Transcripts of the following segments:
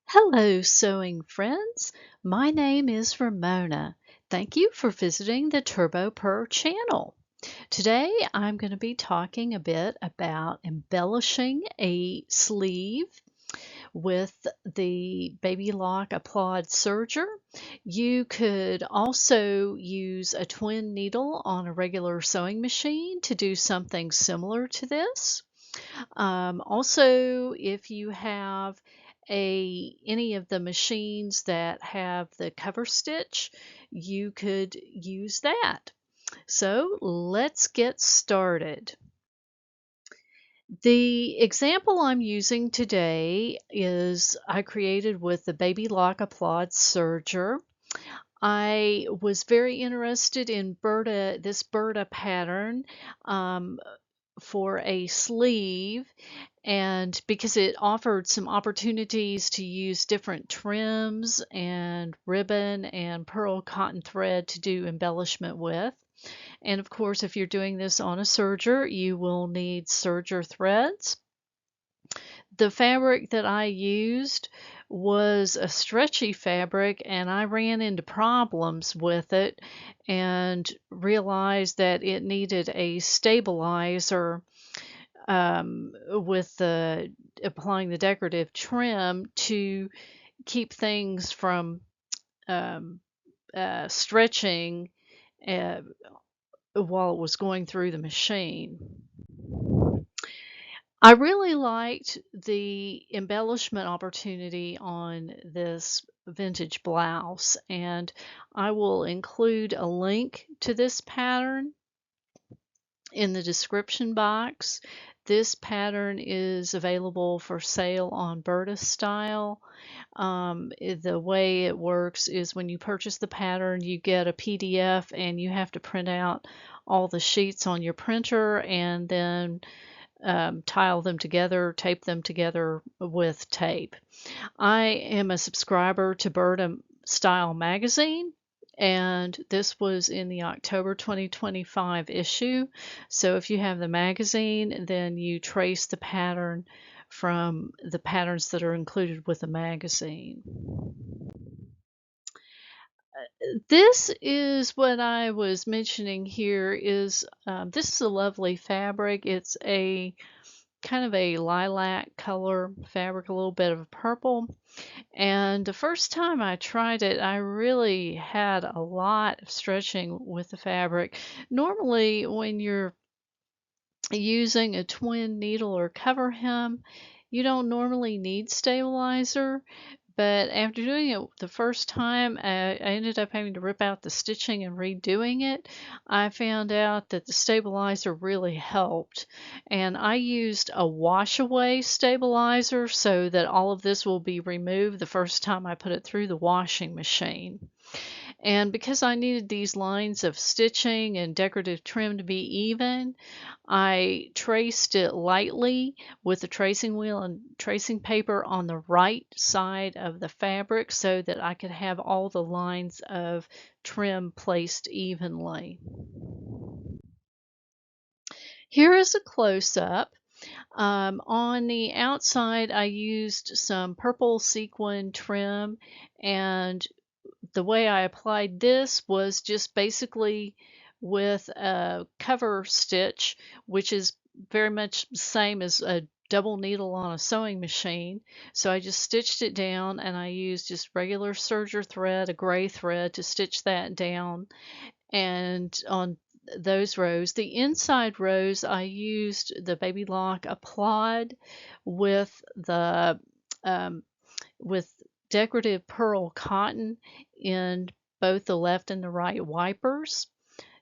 Hello, sewing friends. My name is Ramona. Thank you for visiting the TurboPurr channel. Today I'm going to be talking a bit about embellishing a sleeve with the Baby Lock Applaud serger. You could also use a twin needle on a regular sewing machine to do something similar to this. Also, if you have any of the machines that have the cover stitch, you could use that. So let's get started. The example I'm using today is I created with the Baby Lock Applaud serger. I was very interested in this Burda pattern um, for a sleeve, and because it offered some opportunities to use different trims and ribbon and pearl cotton thread to do embellishment with. And of course, if you're doing this on a serger, you will need serger threads. The fabric that I used was a stretchy fabric, and I ran into problems with it and realized that it needed a stabilizer with applying the decorative trim to keep things from um, stretching uh, while it was going through the machine. I really liked the embellishment opportunity on this vintage blouse, and I will include a link to this pattern in the description box. This pattern is available for sale on BurdaStyle. The way it works is when you purchase the pattern, you get a PDF and you have to print out all the sheets on your printer and then tile them together, tape them together with tape. I am a subscriber to BurdaStyle magazine, and this was in the October 2025 issue. So if you have the magazine, then you trace the pattern from the patterns that are included with the magazine. This is what I was mentioning here is this is a lovely fabric. It's a kind of a lilac color fabric, a little bit of purple. And the first time I tried it, I really had a lot of stretching with the fabric. Normally, when you're using a twin needle or cover hem, you don't normally need stabilizer, but after doing it the first time, I ended up having to rip out the stitching and redoing it. I found out that the stabilizer really helped, and I used a wash away stabilizer so that all of this will be removed the first time I put it through the washing machine. And because I needed these lines of stitching and decorative trim to be even, I traced it lightly with the tracing wheel and tracing paper on the right side of the fabric so that I could have all the lines of trim placed evenly. Here is a close-up. On the outside, I used some purple sequin trim, and the way I applied this was just basically with a cover stitch, which is very much the same as a double needle on a sewing machine. So I just stitched it down, and I used just regular serger thread, a gray thread, to stitch that down. And on those rows, the inside rows, I used the Baby Lock Applaud with the um, with decorative pearl cotton in both the left and the right wipers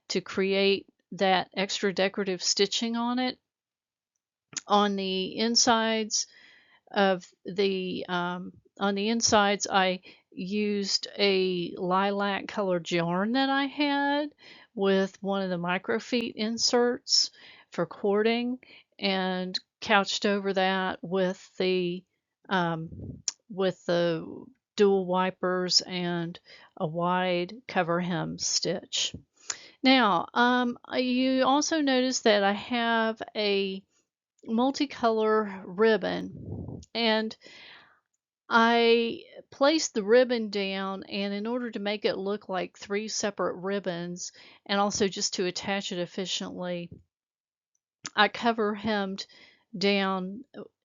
to create that extra decorative stitching on it. On the insides I used a lilac colored yarn that I had with one of the microfiche inserts for cording, and couched over that um, with the dual wipers and a wide cover hem stitch. Now, you also notice that I have a multicolor ribbon, and I placed the ribbon down, and in order to make it look like 3 separate ribbons, and also just to attach it efficiently, I cover hemmed down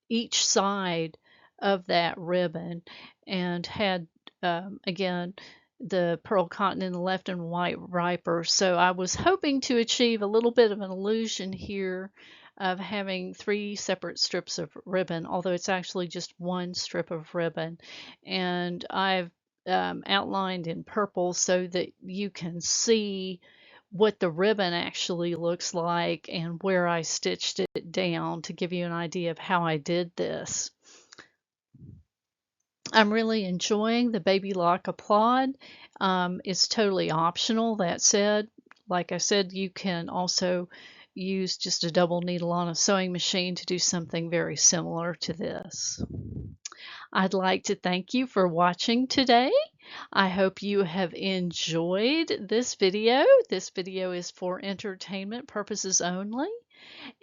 each side of that ribbon and had, again, the pearl cotton in the left and white riper. So I was hoping to achieve a little bit of an illusion here of having 3 separate strips of ribbon, although it's actually just 1 strip of ribbon. And I've outlined in purple so that you can see what the ribbon actually looks like and where I stitched it down to give you an idea of how I did this. I'm really enjoying the Baby Lock Applaud. It's totally optional. That said, like I said, you can also use just a double needle on a sewing machine to do something very similar to this. I'd like to thank you for watching today. I hope you have enjoyed this video. This video is for entertainment purposes only,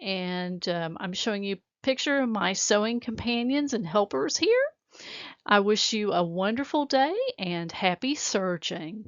and I'm showing you a picture of my sewing companions and helpers here. I wish you a wonderful day and happy serging.